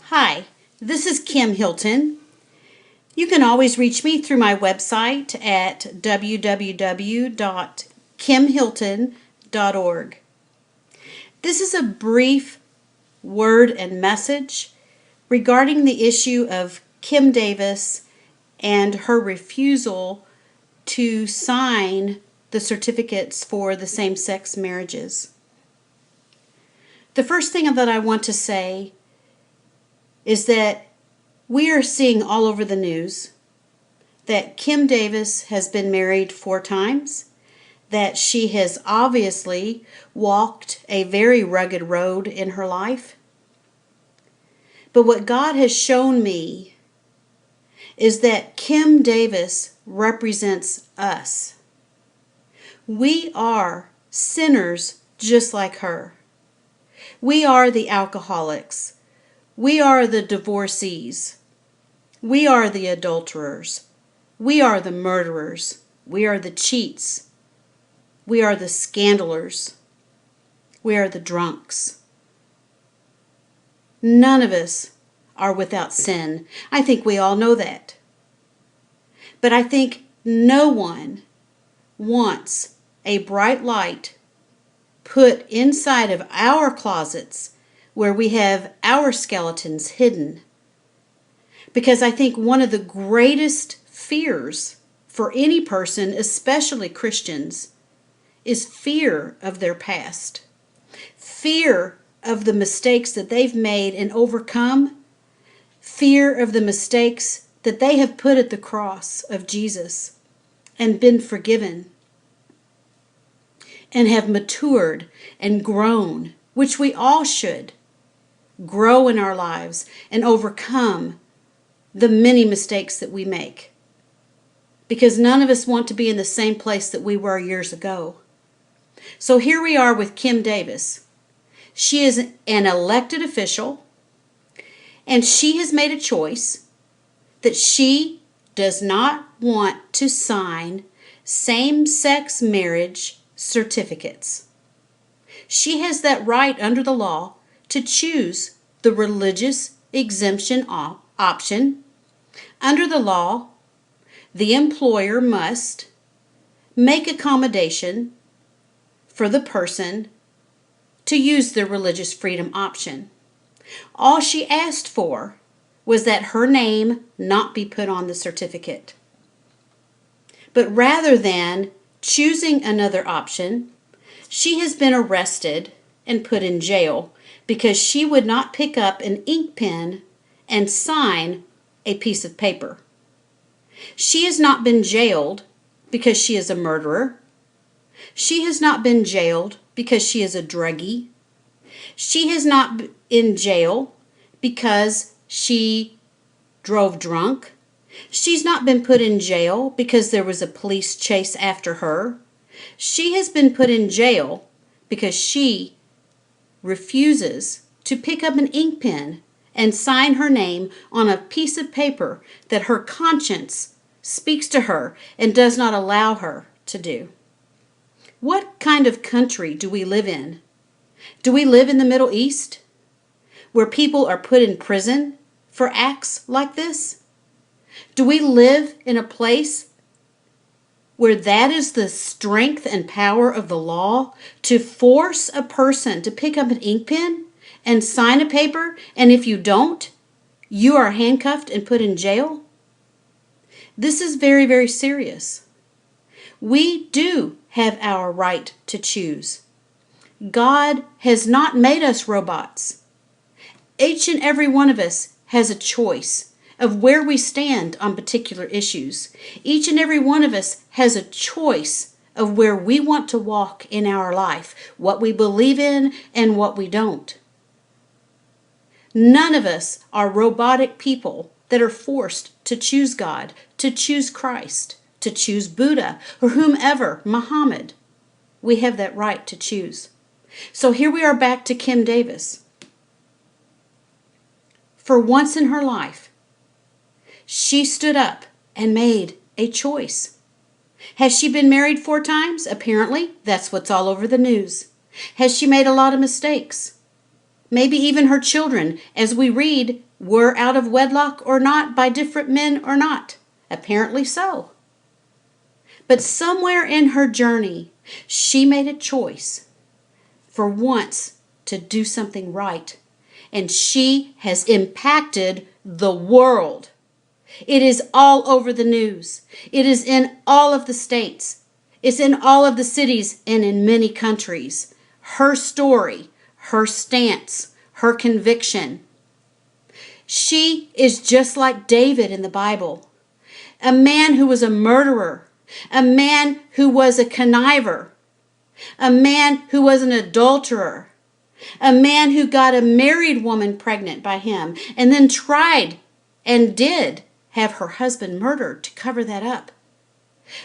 Hi, this is Kim Hilton. You can always reach me through my website at www.kimhilton.org. This is a brief word and message regarding the issue of Kim Davis and her refusal to sign the certificates for the same-sex marriages. The first thing that I want to say is that we are seeing all over the news that Kim Davis has been married 4 times, that she has obviously walked a very rugged road in her life. But what God has shown me is that Kim Davis represents us. We are sinners just like her. We are the alcoholics. We are the divorcees. We are the adulterers. We are the murderers. We are the cheats. We are the scandalers. We are the drunks. None of us are without sin. I think we all know that. But I think no one wants a bright light put inside of our closets where we have our skeletons hidden. Because I think one of the greatest fears for any person, especially Christians, is fear of their past. Fear of the mistakes that they've made and overcome. Fear of the mistakes that they have put at the cross of Jesus and been forgiven and have matured and grown, which we all should grow in our lives and overcome the many mistakes that we make. Because none of us want to be in the same place that we were years ago. So here we are with Kim Davis. She is an elected official, and she has made a choice that she does not want to sign same-sex marriage certificates. She has that right under the law to choose the religious exemption option. Under the law, the employer must make accommodation for the person to use the religious freedom option. All she asked for was that her name not be put on the certificate. But rather than choosing another option, she has been arrested and put in jail because she would not pick up an ink pen and sign a piece of paper. She has not been jailed because she is a murderer. She has not been jailed because she is a druggie. She has not been in jail because she drove drunk. She's not been put in jail because there was a police chase after her. She has been put in jail because she refuses to pick up an ink pen and sign her name on a piece of paper that her conscience speaks to her and does not allow her to do. What kind of country do we live in? Do we live in the Middle East, where people are put in prison for acts like this? Do we live in a place where that is the strength and power of the law, to force a person to pick up an ink pen and sign a paper, and if you don't, you are handcuffed and put in jail? This is very, very serious. We do have our right to choose. God has not made us robots. Each and every one of us has a choice of where we stand on particular issues. Each and every one of us has a choice of where we want to walk in our life, what we believe in and what we don't. None of us are robotic people that are forced to choose God, to choose Christ, to choose Buddha, or whomever, Muhammad. We have that right to choose. So here we are back to Kim Davis. For once in her life, she stood up and made a choice. Has she been married 4 times? Apparently, that's what's all over the news. Has she made a lot of mistakes? maybe even her children, as we read, were out of wedlock or not, by different men or not. Apparently so. But somewhere in her journey, she made a choice for once to do something right. And she has impacted the world. It is all over the news. It is in all of the states. It's in all of the cities and in many countries. Her story, her stance, her conviction. She is just like David in the Bible. A man who was a murderer. A man who was a conniver. A man who was an adulterer. A man who got a married woman pregnant by him and then tried and did have her husband murdered to cover that up.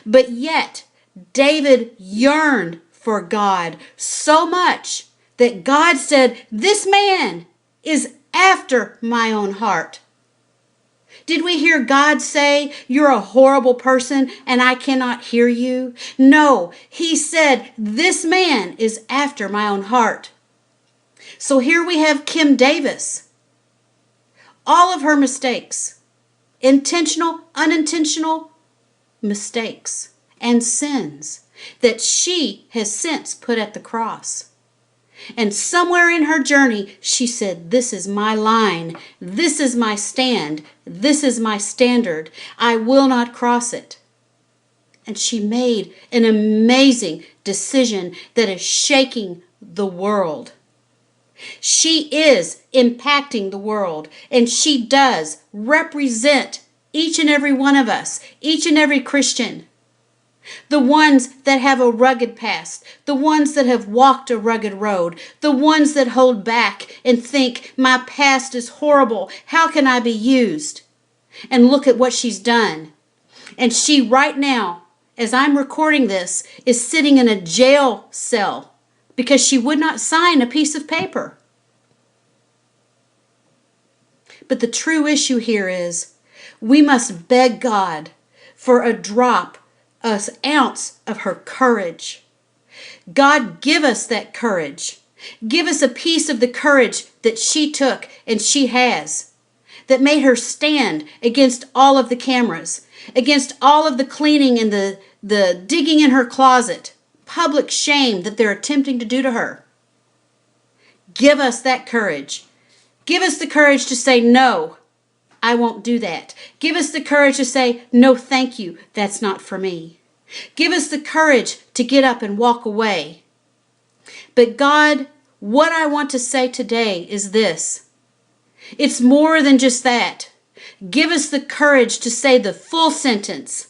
But yet, David yearned for God so much that God said, "This man is after my own heart." Did we hear God say, "You're a horrible person and I cannot hear you"? No, he said, "This man is after my own heart." So here we have Kim Davis. All of her mistakes, intentional, unintentional mistakes and sins that she has since put at the cross. And somewhere in her journey, she said, "This is my line. This is my stand. This is my standard. I will not cross it." And she made an amazing decision that is shaking the world. She is impacting the world, and she does represent each and every one of us, each and every Christian. The ones that have a rugged past, the ones that have walked a rugged road, the ones that hold back and think, "My past is horrible. How can I be used?" And look at what she's done. And she right now, as I'm recording this, is sitting in a jail cell because she would not sign a piece of paper. But the true issue here is we must beg God for a drop, an ounce of her courage. God, give us that courage. Give us a piece of the courage that she took and she has, that made her stand against all of the cameras, against all of the cleaning and the digging in her closet, public shame that they're attempting to do to her. Give us that courage. Give us the courage to say, "No, I won't do that." Give us the courage to say, "No, thank you. That's not for me." Give us the courage to get up and walk away. But God, what I want to say today is this. It's more than just that. Give us the courage to say the full sentence.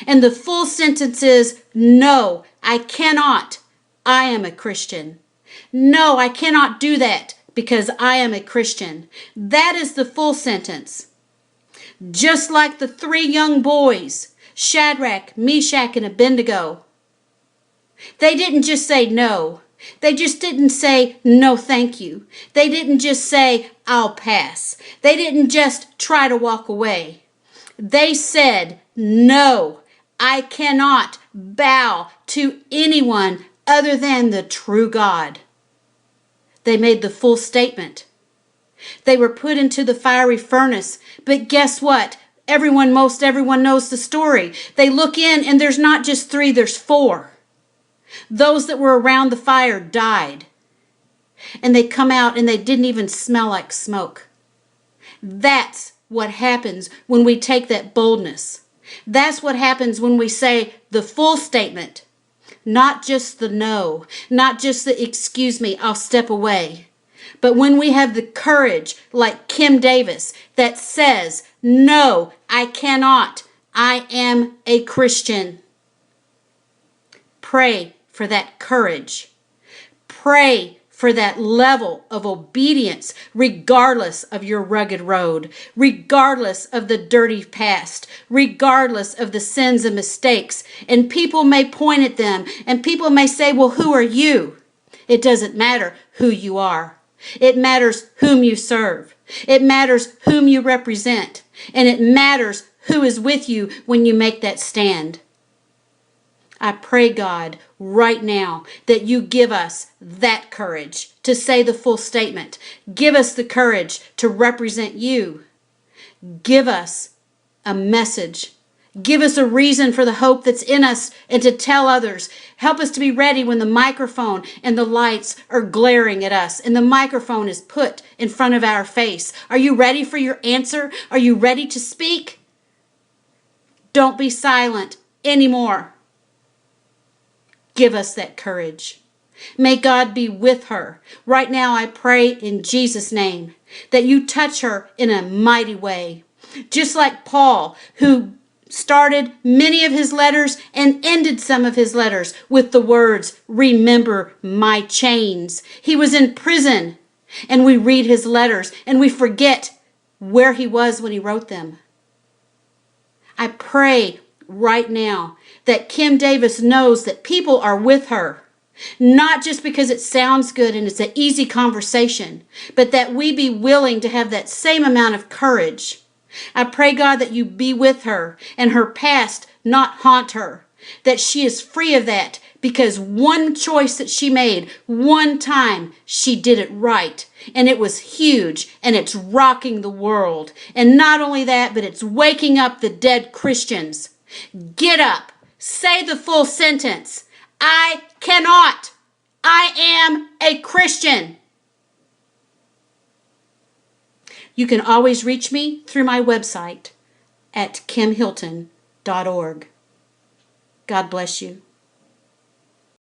And the full sentence is, "No, I cannot. I am a Christian. No, I cannot do that because I am a Christian." That is the full sentence. Just like the three young boys, Shadrach, Meshach, and Abednego. They didn't just say no. They just didn't say, "No, thank you." They didn't just say, "I'll pass." They didn't just try to walk away. They said, "No, I cannot bow to anyone other than the true God." They made the full statement. They were put into the fiery furnace, but guess what? Most everyone knows the story. They look in and there's not just 3, there's 4. Those that were around the fire died. And they come out and they didn't even smell like smoke. That's what happens when we take that boldness. That's what happens when we say the full statement. Not just the no, not just the "excuse me, I'll step away." But when we have the courage, like Kim Davis, that says, "No, I cannot. I am a Christian." Pray for that courage. Pray for that level of obedience, regardless of your rugged road, regardless of the dirty past, regardless of the sins and mistakes. And people may point at them, and people may say, "Well, who are you?" It doesn't matter who you are. It matters whom you serve. It matters whom you represent. And it matters who is with you when you make that stand. I pray, God, right now that you give us that courage to say the full statement. Give us the courage to represent you. Give us a message. Give us a reason for the hope that's in us and to tell others. Help us to be ready when the microphone and the lights are glaring at us and the microphone is put in front of our face. Are you ready for your answer? Are you ready to speak? Don't be silent anymore. Give us that courage. May God be with her. Right now I pray in Jesus' name that you touch her in a mighty way. Just like Paul, who started many of his letters and ended some of his letters with the words, remember my chains. He was in prison, and we read his letters and we forget where he was when he wrote them. I pray right now that Kim Davis knows that people are with her, not just because it sounds good and it's an easy conversation, but that we be willing to have that same amount of courage. I pray, God, that you be with her and her past not haunt her, that she is free of that because one choice that she made, one time, she did it right. And it was huge, and it's rocking the world. And not only that, but it's waking up the dead Christians. Get up. Say the full sentence. I cannot. I am a Christian. You can always reach me through my website at kimhilton.org. God bless you.